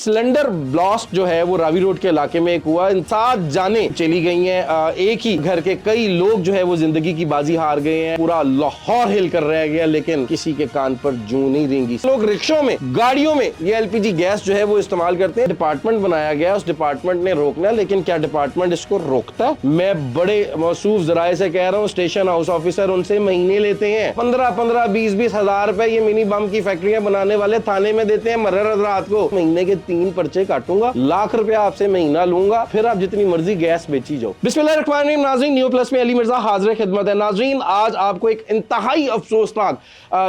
Cylinder blast जो है वो रावी रोड के इलाके में एक हुआ, 7 जानें चली गई हैं। एक ही घर के कई लोग जो है वो जिंदगी की बाजी हार गए हैं। पूरा लाहौर हिल कर रह गया, लेकिन किसी के कान पर जूं नहीं रेंगी। लोग रिक्शों में, गाड़ियों में ये एलपीजी गैस जो है वो इस्तेमाल करते हैं। डिपार्टमेंट बनाया गया, उस डिपार्टमेंट ने रोकना, लेकिन क्या डिपार्टमेंट इसको रोकता है? मैं बड़े मौसूफ जराए से कह रहा हूँ, स्टेशन हाउस ऑफिसर उनसे महीने लेते हैं, 15-15, 20-20 हजार रुपए ये मिनी बम की फैक्ट्रियां बनाने वाले थाने में देते हैं। मर्रर रात को महीने के 3 पर्चे काटूंगा, लाख रुपया आपसे महीना लूंगा, फिर आप जितनी मर्जी गैस बेची जाओ। बिस्मिल्लाहिर्रहमानिर्रहीम। नाज़रीन, न्यू प्लस में अली मिर्जा हाजिर खिदमत है। नाज़रीन, आज आपको एक इंतहाई अफसोसनाक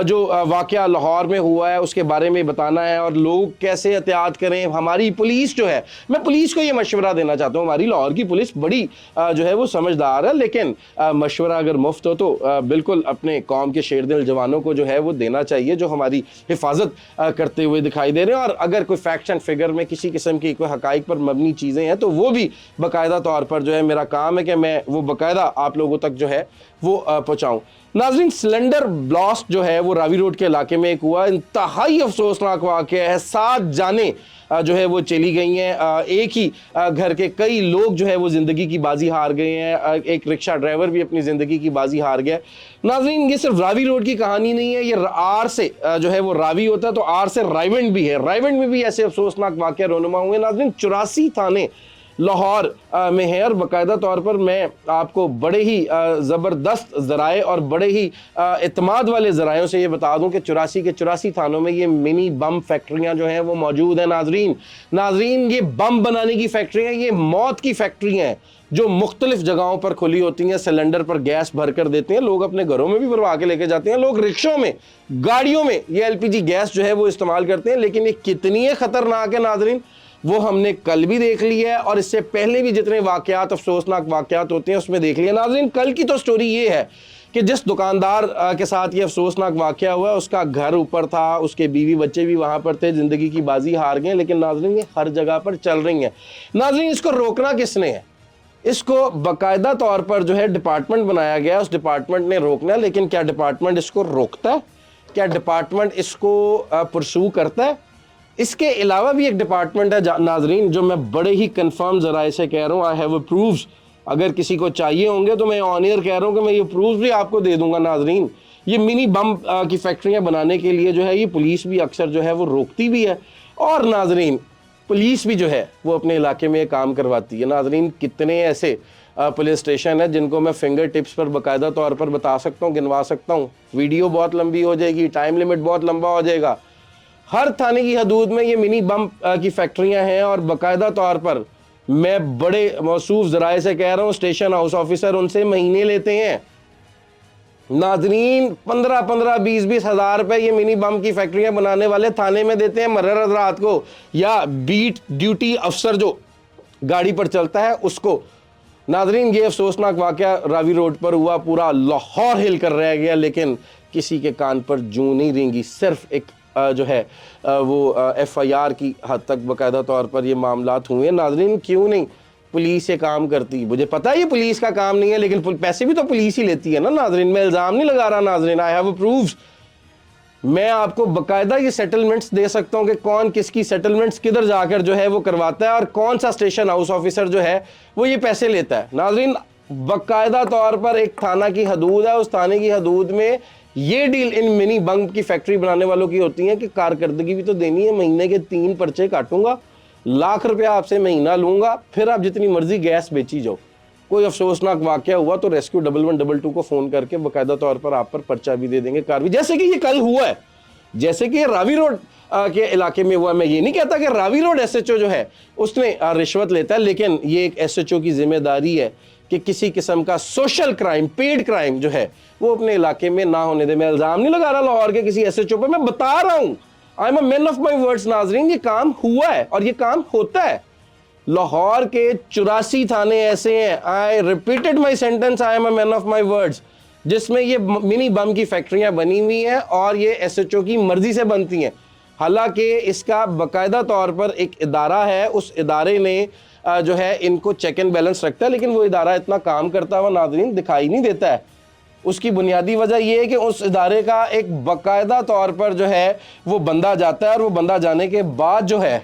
जो वाकया लाहौर में हुआ है उसके बारे में बताना है, और लोग कैसे एहतियात करें। हमारी पुलिस जो है, मैं पुलिस को ये मशवरा देना चाहता हूँ, हमारी लाहौर की पुलिस बड़ी जो है वो समझदार है, लेकिन मशवरा अगर मुफ्त हो तो बिल्कुल अपने कौम के शेर दिल जवानों को जो है वो देना चाहिए, जो हमारी हिफाजत करते हुए दिखाई दे रहे हैं। और अगर कोई फैक्ट एंड फिगर में किसी किस्म की कोई हकाइक पर मबनी चीज़ें हैं तो वो भी बाकायदा तौर पर जो है मेरा काम है कि मैं वो बाकायदा आप लोगों तक जो है वो पहुँचाऊँ। नाज़रीन, सिलेंडर ब्लास्ट जो है वो रावी रोड के इलाके में एक हुआ, इंतहाई अफसोसनाक वाक़या है। 7 जानें जो है वो चली गई हैं। एक ही घर के कई लोग जो है वो ज़िंदगी की बाजी हार गए हैं। एक रिक्शा ड्राइवर भी अपनी ज़िंदगी की बाजी हार गया। नाज़रीन, ये सिर्फ रावी रोड की कहानी नहीं है, ये आर से जो है वो रावी होता है तो आर से रायवंड भी है। रायवंड में भी ऐसे अफसोसनाक वाक़या रोनुमा हुए। नाज़रीन, 84 थाने लाहौर में है, और बाकायदा तौर पर मैं आपको बड़े ही ज़बरदस्त ज़राए और बड़े ही इत्माद वाले ज़रायों से ये बता दूं कि 84 के 84 थानों में ये मिनी बम फैक्ट्रियां जो हैं वो मौजूद हैं। नाजरीन, ये बम बनाने की फैक्ट्रियां, ये मौत की फैक्ट्रियां हैं जो मुख्तलिफ जगहों पर खुली होती हैं। सिलेंडर पर गैस भर कर देते हैं, लोग अपने घरों में भी भरवा के लेके जाते हैं। लोग रिक्शों में, गाड़ियों में ये एलपीजी गैस जो है वो इस्तेमाल करते हैं, लेकिन ये कितनी ख़तरनाक है नाजरीन, वो हमने कल भी देख लिया है, और इससे पहले भी जितने वाकयात, अफसोसनाक वाकयात होते हैं उसमें देख लिया। नाज़रीन, कल की तो स्टोरी ये है कि जिस दुकानदार के साथ ये अफसोसनाक वाकया हुआ, उसका घर ऊपर था, उसके बीवी बच्चे भी वहाँ पर थे, ज़िंदगी की बाजी हार गए, लेकिन नाज़रीन ये हर जगह पर चल रही हैं। नाज़रीन, इसको रोकना किसने है? इसको बाकायदा तौर पर जो है डिपार्टमेंट बनाया गया, उस डिपार्टमेंट ने रोकना है, लेकिन क्या डिपार्टमेंट इसको रोकता है? क्या डिपार्टमेंट इसको परसू करता है? इसके अलावा भी एक डिपार्टमेंट है नाजरीन, जो मैं बड़े ही कंफर्म ज़राए से कह रहा हूँ, आई हैव प्रूफ्स। अगर किसी को चाहिए होंगे तो मैं ऑन एयर कह रहा हूँ कि मैं ये प्रूफ्स भी आपको दे दूंगा। नाजरीन, ये मिनी बम की फैक्ट्रियाँ बनाने के लिए जो है ये पुलिस भी अक्सर जो है वो रोकती भी है, और नाजरीन पुलिस भी जो है वो अपने इलाके में काम करवाती है। नाजरीन, कितने ऐसे पुलिस स्टेशन है जिनको मैं फिंगर टिप्स पर बाकायदा तौर पर बता सकता हूँ, गिनवा सकता हूँ। वीडियो बहुत लंबी हो जाएगी, टाइम लिमिट बहुत लंबा हो जाएगा। हर थाने की हदूद में ये मिनी बम की फैक्ट्रियां हैं, और बाकायदा तौर पर मैं बड़े मौसूफ ज़राए से कह रहा हूँ, स्टेशन हाउस ऑफिसर उनसे महीने लेते हैं। नाजरीन, 15-15, 20-20 हजार रुपए ये मिनी बम की फैक्ट्रियां बनाने वाले थाने में देते हैं मर्रर रात को, या बीट ड्यूटी अफसर जो गाड़ी पर चलता है उसको। नाजरीन, ये अफसोसनाक वाकया रावी रोड पर हुआ, पूरा लाहौर हिल कर रह गया, लेकिन किसी के कान पर जूं नहीं रेंगी। सिर्फ एक जो है वो FIR की हद तक बाकायदा तौर पर ये मामलात हुए। नाजरीन, क्यों नहीं पुलिस ये काम करती? मुझे पता है ये पुलिस का काम नहीं है, लेकिन पैसे भी तो पुलिस ही लेती है ना। नाजरीन, मैं इल्ज़ाम नहीं लगा रहा नाजरीन, आई हैव प्रूफ्स। मैं आपको बाकायदा ये सेटलमेंट्स दे सकता हूँ कि कौन किसकी सेटलमेंट्स किधर जाकर जो है वो करवाता है, और कौन सा स्टेशन हाउस ऑफिसर जो है वो ये पैसे लेता है। नाजरीन, बाकायदा तौर पर एक थाना की हदूद है, उस थाने की हदूद में ये डील इन मिनी बम की फैक्ट्री बनाने वालों की होती है कि कारकर्दगी भी तो देनी है, महीने के 3 पर्चे काटूंगा, लाख रुपया आपसे महीना लूंगा, फिर आप जितनी मर्जी गैस बेची जाओ। कोई अफसोसनाक वाकया हुआ तो रेस्क्यू 1122 को फ़ोन करके बाकायदा तौर पर आप पर पर्चा भी दे देंगे, कार्रवाई, जैसे कि ये कल हुआ है, जैसे कि रावी रोड के इलाके में हुआ। मैं ये नहीं कहता कि रावी रोड SHO जो है उसने रिश्वत लेता है, लेकिन ये एक SHO की जिम्मेदारी है कि किसी किस्म का सोशल क्राइम, पेड क्राइम जो है वो अपने इलाके में ना होने दे। मैं इल्ज़ाम नहीं लगा रहा लाहौर के किसी SHO पर, मैं बता रहा हूँ, I am a man of my words. नाजरीन, ये काम हुआ है और ये काम होता है। लाहौर के 84 थाने ऐसे हैं, I repeated my sentence, I am a man of my words, जिसमें ये मिनी बम की फैक्ट्रियां बनी हुई हैं, और ये SHO की मर्जी से बनती हैं। हालांकि इसका बाकायदा तौर पर एक इदारा है, उस इदारे ने जो है इनको चेक एंड बैलेंस रखता है, लेकिन वो इदारा इतना काम करता हुआ नाज़रीन दिखाई नहीं देता है। उसकी बुनियादी वजह यह है कि उस इदारे का एक बाकायदा तौर पर जो है वो बंदा जाता है, और वो बंदा जाने के बाद जो है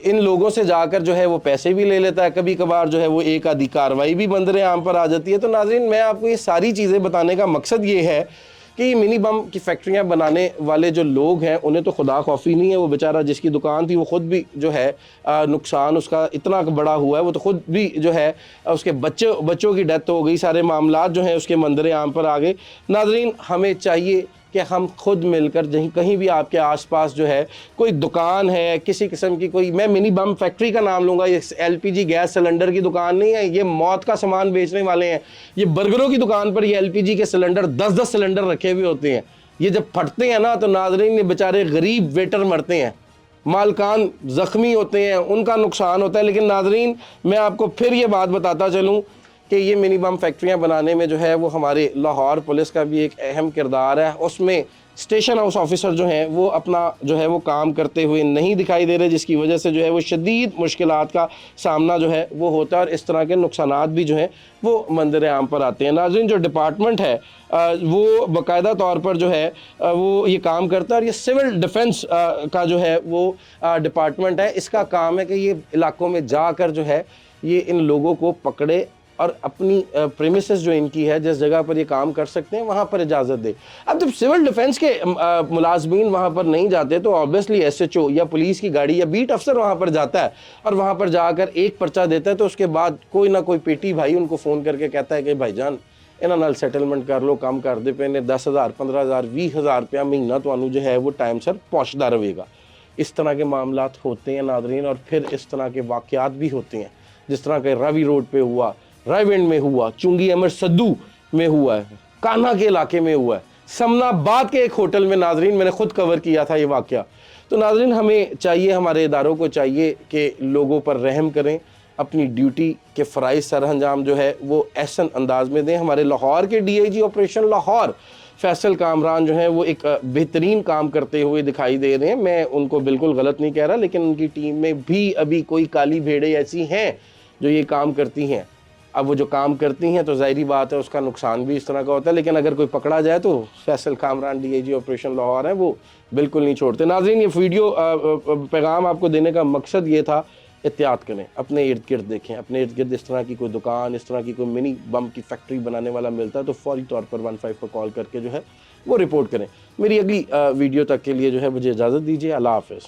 इन लोगों से जाकर जो है वो पैसे भी ले लेता है, कभी कभार जो है वो एक आधी कार्रवाई भी बंदर आम पर आ जाती है। तो नाज़रीन, मैं आपको ये सारी चीज़ें बताने का मकसद ये है कि ये मिनी बम की फैक्ट्रियां बनाने वाले जो लोग हैं उन्हें तो खुदा खौफी नहीं है। वो बेचारा जिसकी दुकान थी वो ख़ुद भी जो है नुकसान उसका इतना बड़ा हुआ है, वो तो ख़ुद भी जो है उसके बच्चों की डेथ हो गई, सारे मामलात जो हैं उसके मंजर आम पर आ गए। नाज़रीन, हमें चाहिए कि हम खुद मिलकर कहीं भी आपके आसपास जो है कोई दुकान है किसी किस्म की, कोई, मैं मिनी बम फैक्ट्री का नाम लूँगा, ये एलपीजी गैस सिलेंडर की दुकान नहीं है, ये मौत का सामान बेचने वाले हैं। ये बर्गरों की दुकान पर ये एलपीजी के सिलेंडर 10-10 सिलेंडर रखे हुए होते हैं। ये जब फटते हैं ना तो नाज़रीन, ये बेचारे गरीब वेटर मरते हैं, मालकान ज़ख्मी होते हैं, उनका नुकसान होता है। लेकिन नाज़रीन, मैं आपको फिर ये बात बताता चलूँ कि ये मिनी बम फैक्ट्रियां बनाने में जो है वो हमारे लाहौर पुलिस का भी एक अहम किरदार है। उसमें स्टेशन हाउस ऑफिसर जो हैं वो अपना जो है वो काम करते हुए नहीं दिखाई दे रहे, जिसकी वजह से जो है वो शदीद मुश्किलात का सामना जो है वो होता है और इस तरह के नुकसानात भी जो हैं वो मंजर आम पर आते हैं। नाज़रीन, जो डिपार्टमेंट है वो बाकायदा तौर पर जो है वो ये काम करता है और ये सिविल डिफेंस का जो है वो डिपार्टमेंट है। इसका काम है कि ये इलाकों में जाकर जो है ये इन लोगों को पकड़े और अपनी प्रेमिसेस जो इनकी है, जिस जगह पर ये काम कर सकते हैं वहाँ पर इजाज़त दे। अब जब सिविल डिफेंस के मुलाजमीन वहाँ पर नहीं जाते तो ऑब्वियसली एसएचओ या पुलिस की गाड़ी या बीट अफसर वहाँ पर जाता है और वहाँ पर जाकर एक पर्चा देता है, तो उसके बाद कोई ना कोई पेटी भाई उनको फ़ोन करके कहता है कि भाईजान इन्हों नाल सेटलमेंट कर लो, काम कर दे पे ने 10,000 15,000 20,000 रुपया महीना तो जो है वो टाइम सर पहुँचता रहेगा। इस तरह के मामलात होते हैं नाज़रीन, और फिर इस तरह के वाक़यात भी होते हैं, जिस तरह के रावी रोड पे हुआ, रायविंड में हुआ, चुंगी अमर सद्दू में हुआ है, कान्हा के इलाके में हुआ है, समनाबाद के एक होटल में नाज़रीन मैंने खुद कवर किया था ये वाक़या। तो नाज़रीन, हमें चाहिए, हमारे इदारों को चाहिए कि लोगों पर रहम करें, अपनी ड्यूटी के फ़राइज़ सर अंजाम जो है वो एहसन अंदाज में दें। हमारे लाहौर के डीआईजी ऑपरेशन लाहौर फैसल कामरान जो है वो एक बेहतरीन काम करते हुए दिखाई दे रहे हैं। मैं उनको बिल्कुल गलत नहीं कह रहा, लेकिन उनकी टीम में भी अभी कोई काली भेड़ें ऐसी हैं जो ये काम करती हैं। अब वो जो काम करती हैं तो ज़ाहिरी बात है उसका नुकसान भी इस तरह का होता है, लेकिन अगर कोई पकड़ा जाए तो फैसल कामरान डीआईजी ऑपरेशन लाहौर है वो बिल्कुल नहीं छोड़ते। नाज़रीन, ये वीडियो पैगाम आपको देने का मकसद ये था, एहतियात करें, अपने इर्द गिर्द देखें, अपने इर्द गिर्द इस तरह की कोई दुकान, इस तरह की कोई मिनी बम की फैक्ट्री बनाने वाला मिलता है तो फौरी तौर पर 15 पर कॉल करके जो है वो रिपोर्ट करें। मेरी अगली वीडियो तक के लिए जो है मुझे इजाज़त दीजिए। अल्लाह हाफ़िज़।